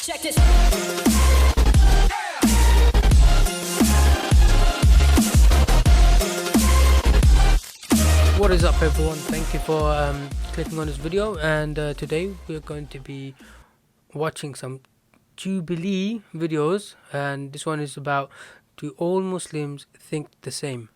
Check this. What is up, everyone? Thank you for clicking on this video, and today we're going to be watching some Jubilee videos, and this one is about, do all Muslims think the same?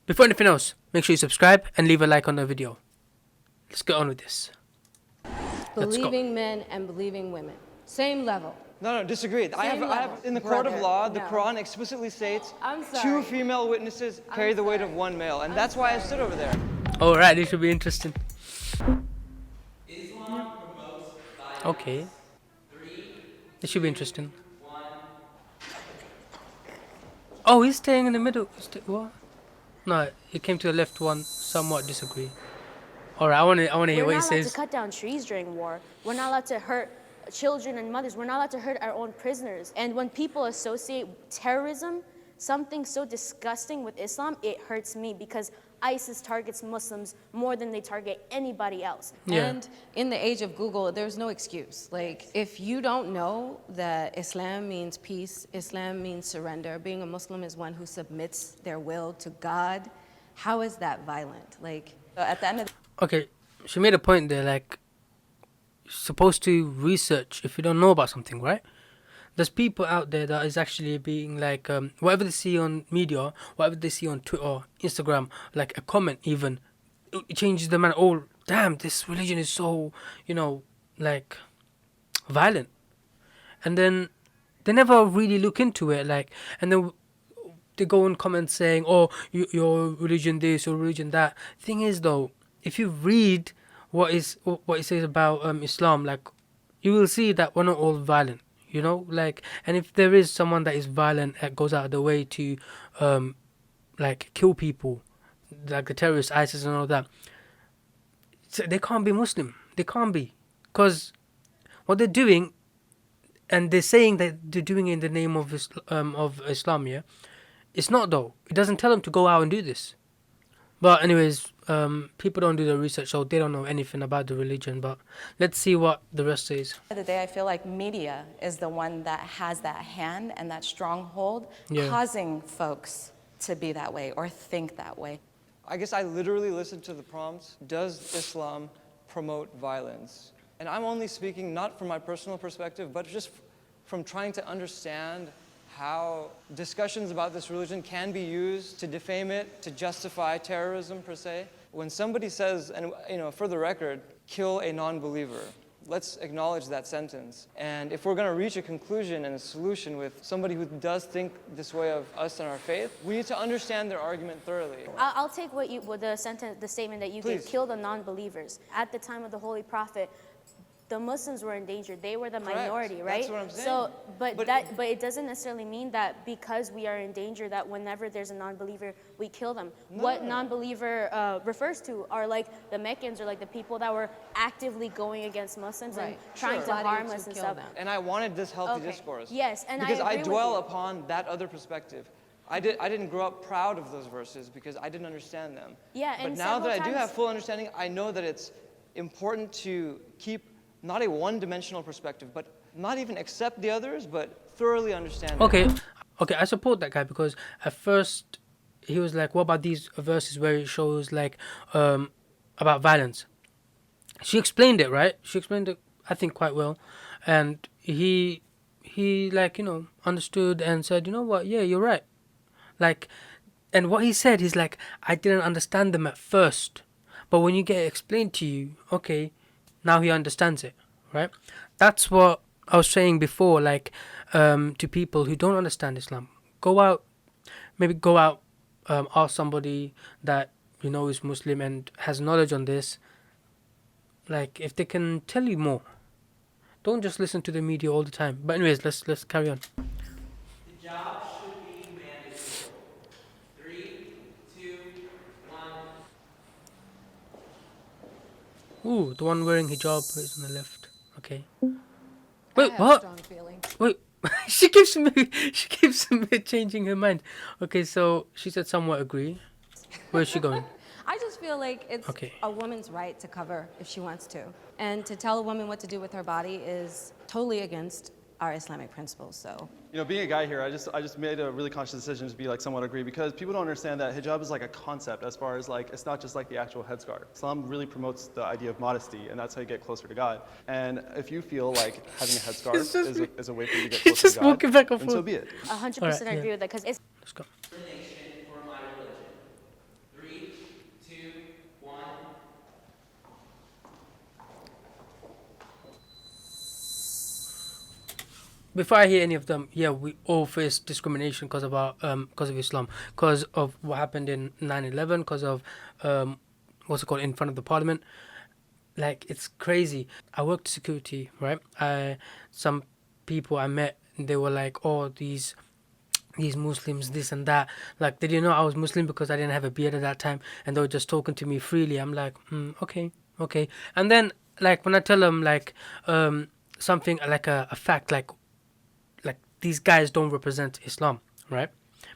Before anything else, make sure you subscribe and leave a like on the video. Let's get on with this. Believing men and believing women, same level. No, disagree. I have in the court of law, the Quran explicitly states two female witnesses carry the weight of one male, and that's why I stood over there. Alright, this should be interesting. Okay. This should be interesting. Oh, he's staying in the middle. What? No, he came to the left one. Somewhat disagree. Alright, I want to hear what he says. We're not allowed to cut down trees during war. We're not allowed to hurt children and mothers. We're not allowed to hurt our own prisoners. And when people associate terrorism, something so disgusting with Islam, it hurts me because ISIS targets Muslims more than they target anybody else. Yeah. And in the age of Google, there's no excuse. Like, if you don't know that Islam means peace, Islam means surrender, being a Muslim is one who submits their will to God, how is that violent? Like, at the end of the Okay, she made a point there, like, you're supposed to research if you don't know about something, right? There's people out there that is actually being like, whatever they see on media, whatever they see on Twitter, Instagram, like a comment even, it changes the man. Oh, damn, this religion is so, like, violent. And then they never really look into it, like, and then they go and comment saying, oh, your religion this, your religion that. Thing is, though, if you read what it says about Islam, like, you will see that we're not all violent. Like, and if there is someone that is violent that goes out of the way to like kill people, like the terrorists, ISIS and all that, so they can't be Muslim. They can't be, because what they're doing, and they're saying that they're doing it in the name of Islam, yeah, it's not, though. It doesn't tell them to go out and do this. But anyways, people don't do the research, so they don't know anything about the religion. But let's see what the rest says. At the end of the day, I feel like media is the one that has that hand and that stronghold, causing folks to be that way or think that way. I guess I literally listened to the prompts, does Islam promote violence? And I'm only speaking not from my personal perspective, but just from trying to understand how discussions about this religion can be used to defame it, to justify terrorism per se. When somebody says, and for the record, kill a non-believer, let's acknowledge that sentence. And if we're going to reach a conclusion and a solution with somebody who does think this way of us and our faith, we need to understand their argument thoroughly. I'll take the statement that you gave, kill the non-believers. At the time of the Holy Prophet, the Muslims were endangered. They were the minority, right? That's what I'm saying. So, but it doesn't necessarily mean that because we are in danger that whenever there's a non-believer, we kill them. What non-believer refers to are like the Meccans, or like the people that were actively going against Muslims and trying to harm us and stuff. And I wanted this healthy discourse. Yes, and because I dwell with you. upon that other perspective. I didn't grow up proud of those verses because I didn't understand them. Yeah, but now that I do have full understanding, I know that it's important to keep not a one-dimensional perspective, but not even accept the others, but thoroughly understand them. Okay, I support that guy, because at first he was like, what about these verses where it shows like about violence? She explained it, right? She explained it, I think, quite well, and he like, understood and said, you know what, yeah, you're right. Like, and what he said, he's like, I didn't understand them at first, but when you get it explained to you, okay, now he understands it, right? That's what I was saying before, like, to people who don't understand Islam. Go out, ask somebody that is Muslim and has knowledge on this. Like, if they can tell you more. Don't just listen to the media all the time. But anyways, let's carry on. The job should be mandatory. 3, 2, 1. Ooh, the one wearing hijab is on the left. Okay. Wait, what? Wait, she keeps changing her mind. Okay, so she said somewhat agree. Where is she going? I just feel like it's a woman's right to cover if she wants to. And to tell a woman what to do with her body is totally against our Islamic principles. So, You know, being a guy here, I just made a really conscious decision to be like somewhat agree, because people don't understand that hijab is like a concept, as far as like it's not just like the actual headscarf. Islam really promotes the idea of modesty, and that's how you get closer to God. And if you feel like having a headscarf is a way for you to get He's closer just to God, walking back and then so forth. be it. 100% Alright, agree with that because it's Let's go. Nation for my religion. 3, 2, 1. Before I hear any of them, yeah, we all face discrimination because of our because of Islam, because of what happened in 9/11, because of what's it called, in front of the parliament. Like, it's crazy. I worked security, right? Some people I met, they were like, oh, these Muslims, this and that. Like, they didn't know I was Muslim because I didn't have a beard at that time, and they were just talking to me freely. I'm like, okay. And then, like, when I tell them, like, something like a fact, like these guys don't represent Islam, right?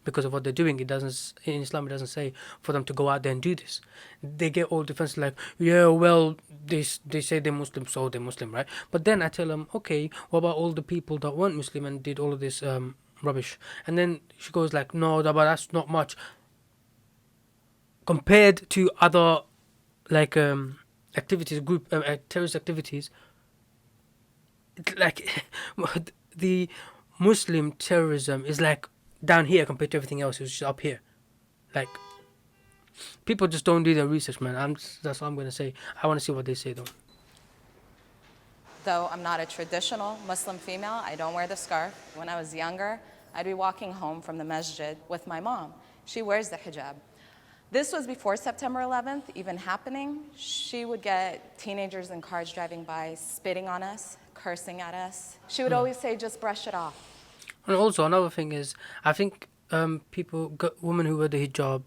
Because of what they're doing, it doesn't, in Islam, it doesn't say for them to go out there and do this. They get all defensive, like, yeah, well, they say they're Muslim, so they're Muslim, right? But then I tell them, okay, what about all the people that weren't Muslim and did all of this rubbish? And then she goes like, no, but that's not much compared to other like activities, terrorist activities. Like the Muslim terrorism is like down here compared to everything else. It's just up here. Like, people just don't do their research, man. That's all I'm gonna say. I want to see what they say though. Though I'm not a traditional Muslim female, I don't wear the scarf. When I was younger, I'd be walking home from the masjid with my mom. She wears the hijab. This was before September 11th even happening. She would get teenagers in cars driving by, spitting on us, cursing at us. She would always say, just brush it off. And also another thing is, I think women who wear the hijab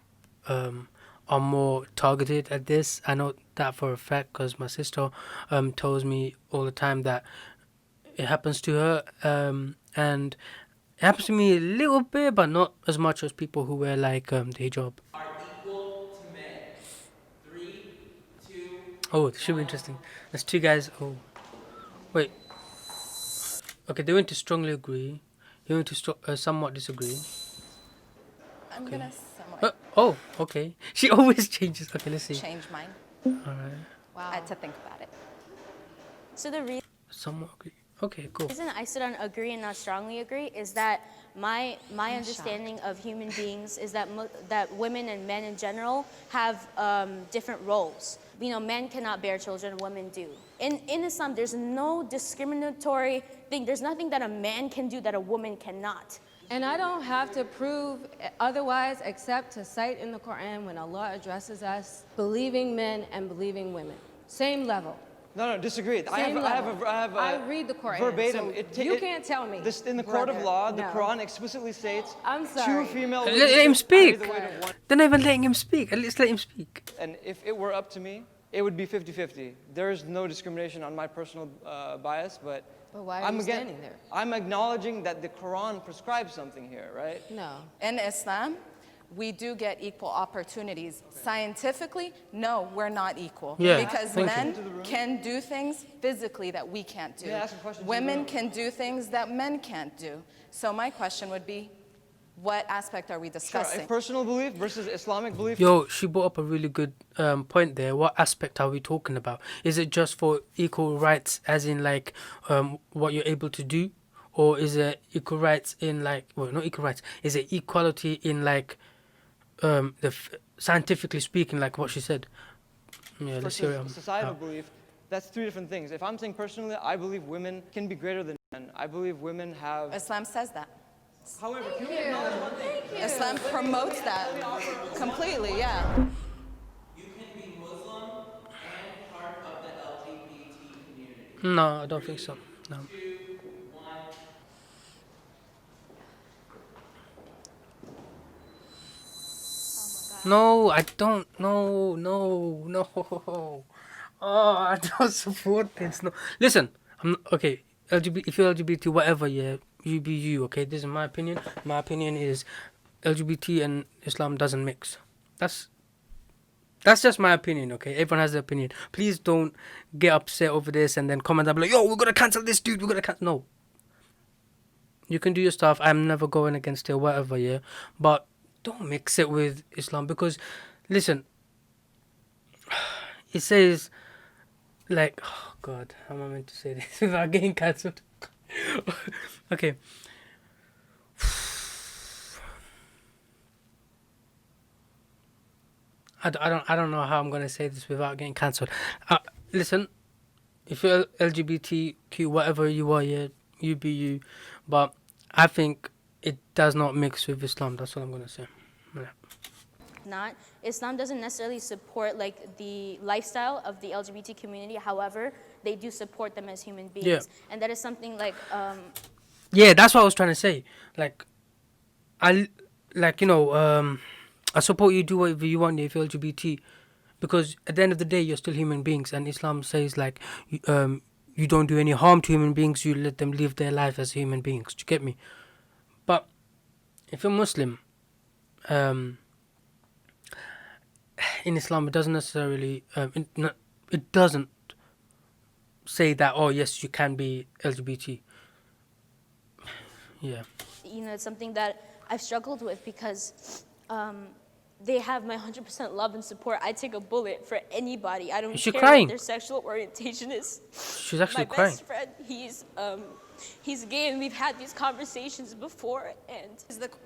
are more targeted at this. I know that for a fact because my sister tells me all the time that it happens to her, and it happens to me a little bit, but not as much as people who wear like the hijab. Are equal to men. 3, 2. Oh, this should be interesting. There's two guys. Oh, wait. Okay, they went to strongly agree. You went to somewhat disagree. I'm gonna somewhat Oh, okay. She always changes. Okay, let's see. change mine. Alright. Wow. I had to think about it. so the Somewhat agree. Okay, cool. reason I sit on agree and not strongly agree is that my understanding of human beings is that that women and men in general have different roles. You know, men cannot bear children, women do. In Islam, there's no discriminatory thing. There's nothing that a man can do that a woman cannot. and I don't have to prove otherwise except to cite in the Quran when Allah addresses us, believing men and believing women. Same level. No, disagree. Same level. I read the Quran. Verbatim. So you can't tell me. This, in the court of brother. law, the No. Quran explicitly states I'm two sorry. female Let witnesses him speak. carry the weight of one. They're not even letting him speak. At least let him speak. And if it were up to me, it would be 50-50. There is no discrimination on my personal bias, but why are you standing there? I'm acknowledging that the Quran prescribes something here, right? No. In Islam, we do get equal opportunities. Scientifically, no, we're not equal. Yeah, Because thank men can do things physically that we can't do. May I ask a question to the Women room? can do things that men can't do. So my question would be, what aspect are we Sure. discussing? If personal belief versus Islamic belief. Yo, she brought up a really good point there. What aspect are we talking about? Is it just for equal rights, as in like what you're able to do, or is it equal rights in like, well, not equal rights? Is it equality in like scientifically speaking, like what she said? Yeah, let's hear it. Societal belief, that's three different things. If I'm saying personally, I believe women can be greater than men. I believe women have. Islam says that. However, can we acknowledge one thing? Islam promotes that completely, yeah. You can be Muslim and part of the LGBT community. No, I don't think so. No. 2, 1. No, I don't. No. Oh, I don't support this. No, listen. I'm okay. LGBT, if you're LGBT, whatever, yeah, you be you. Okay, this is my opinion. My opinion is LGBT and Islam doesn't mix. That's just my opinion. Okay, everyone has their opinion. Please don't get upset over this and then comment and be like, "Yo, we're gonna cancel this dude. We're gonna cancel." No, You can do your stuff. I'm never going against it, whatever, yeah. But don't mix it with Islam because, listen, it says, like, oh God, how am I meant to say this without getting cancelled? Okay. I don't know how I'm gonna say this without getting cancelled. Listen, if you're LGBTQ, whatever you are, yeah, you be you. But I think it does not mix with Islam. That's what I'm gonna say. Yeah. Not Islam doesn't necessarily support like the lifestyle of the LGBT community. However, they do support them as human beings, Yeah. and that is something like Yeah, that's what I was trying to say. Like, I like I support you, do whatever you want if you're LGBT, because at the end of the day you're still human beings, and Islam says like you don't do any harm to human beings. You let them live their life as human beings. Do you get me? But if you're Muslim, in Islam it doesn't necessarily it doesn't say that, oh yes, you can be LGBT. Yeah. it's something that I've struggled with because they have my 100% love and support. I take a bullet for anybody. I don't Is she care crying? what their sexual orientation is. She's actually My crying. best friend, he's gay, and we've had these conversations before. And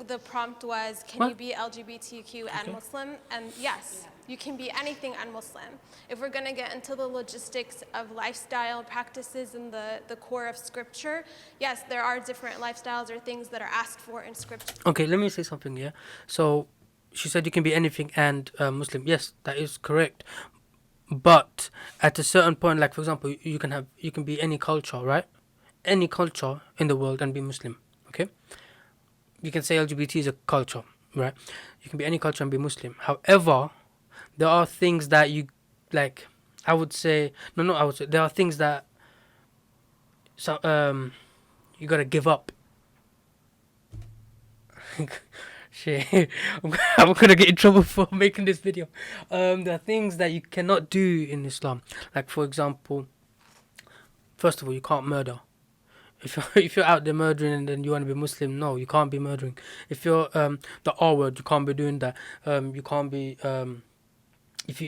The prompt was, can What? you be LGBTQ and Muslim? And yes, you can be anything and Muslim. If we're going to get into the logistics of lifestyle practices and the core of scripture, yes, there are different lifestyles or things that are asked for in scripture. Okay, let me say something, yeah? So, she said you can be anything and Muslim. Yes, that is correct. But at a certain point, like for example, you can be any culture, right? Any culture in the world and be Muslim, okay? You can say LGBT is a culture, right? You can be any culture and be Muslim. However, there are things that you, like, I would say, no, I would say, there are things that you gotta give up. Shit, I'm gonna get in trouble for making this video. There are things that you cannot do in Islam. Like for example, first of all, you can't murder. If you're out there murdering and then you want to be Muslim, no, you can't be murdering. If you're the R word, you can't be doing that. You can't be if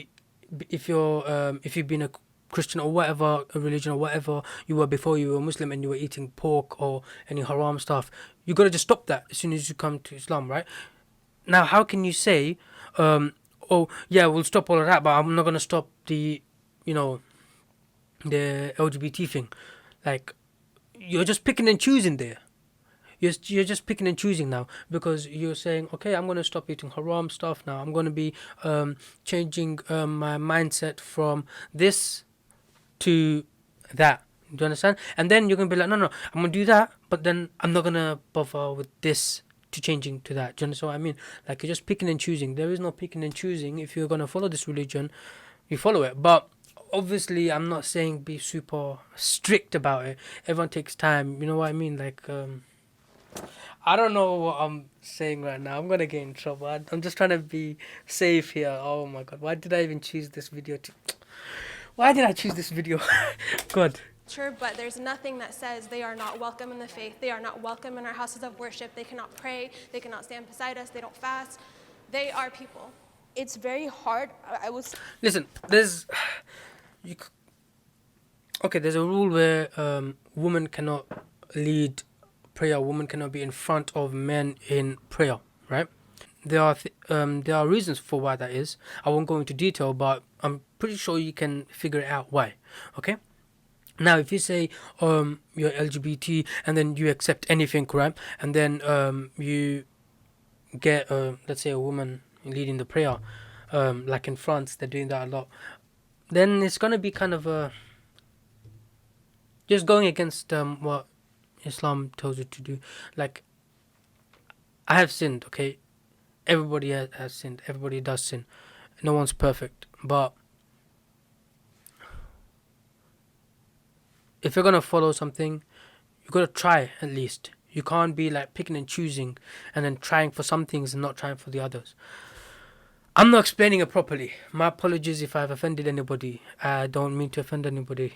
you've been a Christian or whatever, a religion or whatever you were before you were Muslim and you were eating pork or any haram stuff, you gotta just stop that as soon as you come to Islam, right? Now, how can you say, oh yeah, we'll stop all of that, but I'm not gonna stop the LGBT thing? Like, you're just picking and choosing there. You're just picking and choosing now because you're saying, okay, I'm going to stop eating haram stuff now. I'm going to be changing my mindset from this to that. Do you understand? And then you're going to be like, no, I'm going to do that, but then I'm not going to bother with this to changing to that. Do you understand what I mean? Like, you're just picking and choosing. There is no picking and choosing. If you're going to follow this religion, you follow it. But obviously, I'm not saying be super strict about it. Everyone takes time. You know what I mean? Like, I don't know what I'm saying right now. I'm gonna get in trouble. I'm just trying to be safe here. Oh my god, why did I even choose this video? Why did I choose this video? God. Sure, but there's nothing that says they are not welcome in the faith. They are not welcome in our houses of worship. They cannot pray. They cannot stand beside us. They don't fast. They are people. it's very hard. I was Listen, there's there's a rule where women cannot lead prayer. Women cannot be in front of men in prayer, right? There are reasons for why that is. I won't go into detail, but I'm pretty sure you can figure it out why. Okay. Now, if you say you're LGBT and then you accept anything, right? And then you get let's say a woman leading the prayer, like in France, they're doing that a lot. Then it's gonna be kind of just going against what Islam tells you to do. Like, I have sinned, okay? Everybody has sinned. Everybody does sin. No one's perfect. But if you're gonna follow something, you gotta try at least. You can't be like picking and choosing and then trying for some things and not trying for the others. I'm not explaining it properly. My apologies if I've offended anybody. I don't mean to offend anybody.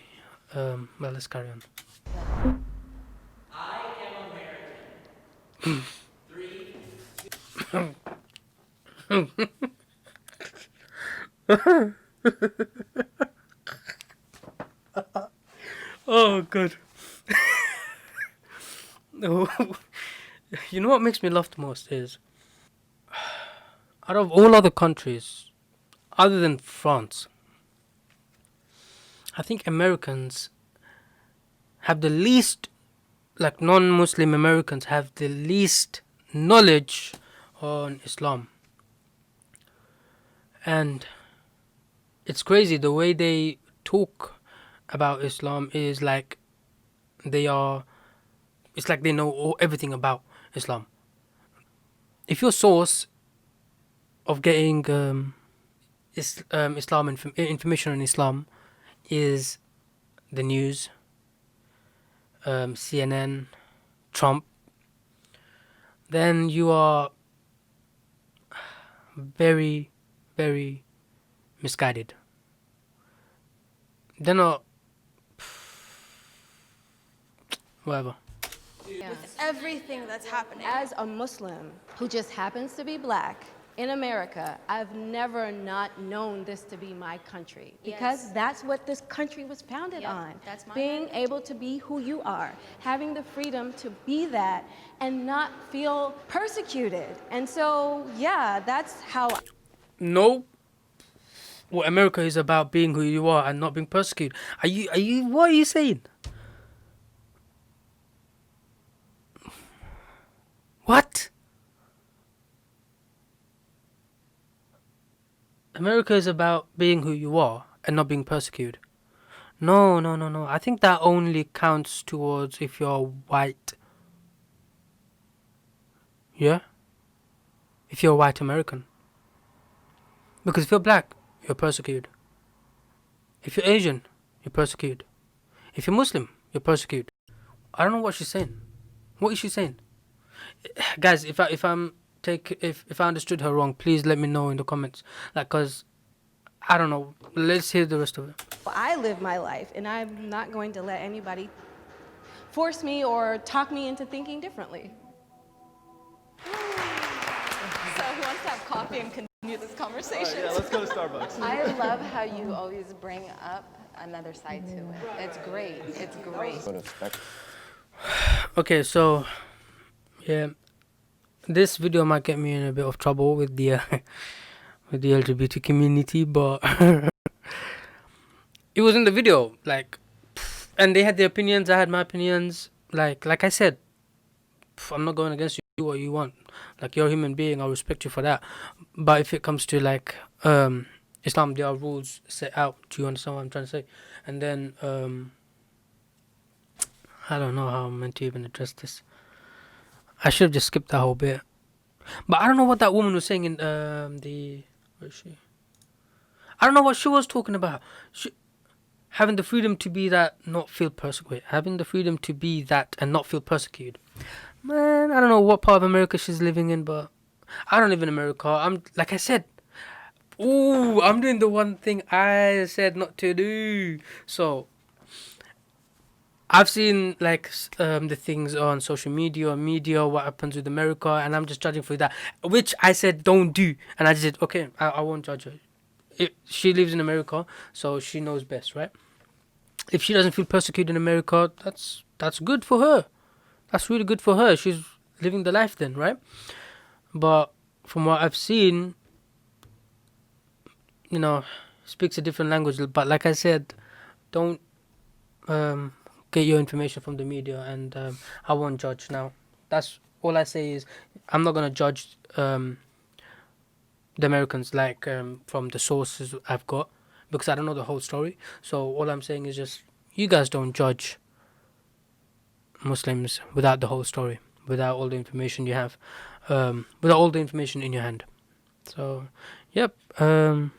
Well, let's carry on. I am American. Oh, good. No. You know what makes me laugh the most is, out of all other countries, other than France, I think Americans have the least, like non-Muslim Americans have the least knowledge on Islam. And it's crazy the way they talk about Islam is like they are, it's like they know everything about Islam. If your source of getting information on Islam is the news, CNN, Trump, then you are very, very misguided. They're not, whatever. Yeah. Everything that's happening. As a Muslim who just happens to be black in America, I've never not known this to be my country, because that's what this country was founded on. that's my being heritage. able to be who you are, having the freedom to be that and not feel persecuted. And so, yeah, that's how No. Well, America is about being who you are and not being persecuted. What are you saying? What? America is about being who you are and not being persecuted. No, no, no, no. I think that only counts towards if you're white. Yeah? If you're a white American. Because if you're black, you're persecuted. If you're Asian, you're persecuted. If you're Muslim, you're persecuted. I don't know what she's saying. What is she saying? Guys, if I understood her wrong, please let me know in the comments. Like, cause I don't know. Let's hear the rest of it. I live my life, and I'm not going to let anybody force me or talk me into thinking differently. So who wants to have coffee and continue this conversation? Yeah, let's go to Starbucks. I love how you always bring up another side to it. It's great. It's great. Okay, so yeah, this video might get me in a bit of trouble with the with the LGBT community, but it was in the video, like, and they had their opinions. I had my opinions. Like I said, I'm not going against you. Do what you want. Like, you're a human being. I'll respect you for that. But if it comes to like Islam, there are rules set out. Do you understand what I'm trying to say? And then I don't know how I'm meant to even address this. I should have just skipped that whole bit. But I don't know what that woman was saying in the... Where is she? I don't know what she was talking about. Having the freedom to be that, not feel persecuted. Having the freedom to be that and not feel persecuted. Man, I don't know what part of America she's living in, but I don't live in America. I'm, like I said, ooh, I'm doing the one thing I said not to do. So I've seen like the things on social media or media, what happens with America, and I'm just judging for that, which I said don't do, and I just said okay, I won't judge her. She lives in America, so she knows best, right? If she doesn't feel persecuted in America, that's good for her. That's really good for her. She's living the life then, right? But from what I've seen, you know, speaks a different language. But like I said, don't get your information from the media, and I won't judge now. That's all I say is I'm not gonna judge the Americans like from the sources I've got, because I don't know the whole story. So all I'm saying is just you guys don't judge Muslims without the whole story, without all the information you have, without all the information in your hand. So yep, don't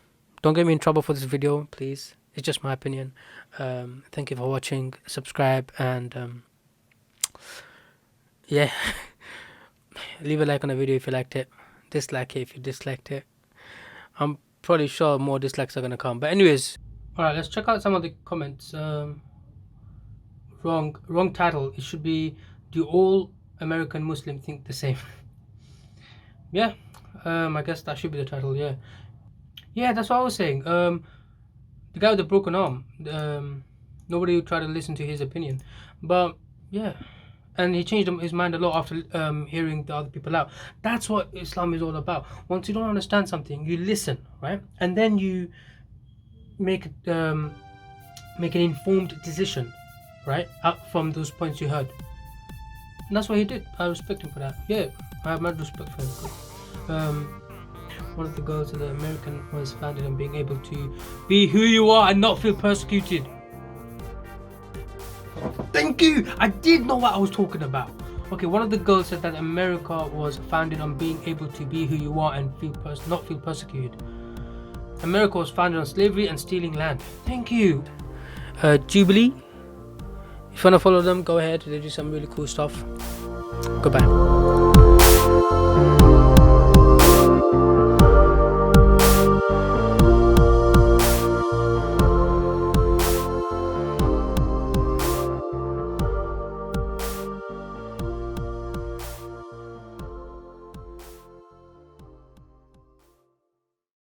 get me in trouble for this video, please. It's just my opinion. Thank you for watching. Subscribe, and yeah, leave a like on the video if you liked it. Dislike it if you disliked it. I'm probably sure more dislikes are gonna come. But anyways, alright, let's check out some of the comments. Wrong title. It should be, do all American Muslim think the same. Yeah, I guess that should be the title. Yeah, yeah, that's what I was saying. The guy with the broken arm. Nobody tried to listen to his opinion, but yeah, and he changed his mind a lot after hearing the other people out. That's what Islam is all about. Once you don't understand something, you listen, right, and then you make an informed decision, right, out from those points you heard. And that's what he did. I respect him for that. Yeah, I have mad respect for him. One of the goals of the American was founded on being able to be who you are and not feel persecuted. Thank you! I did know what I was talking about. Okay, one of the goals said that America was founded on being able to be who you are and not feel persecuted. America was founded on slavery and stealing land. Thank you. Jubilee. If you want to follow them, go ahead. They do some really cool stuff. Goodbye.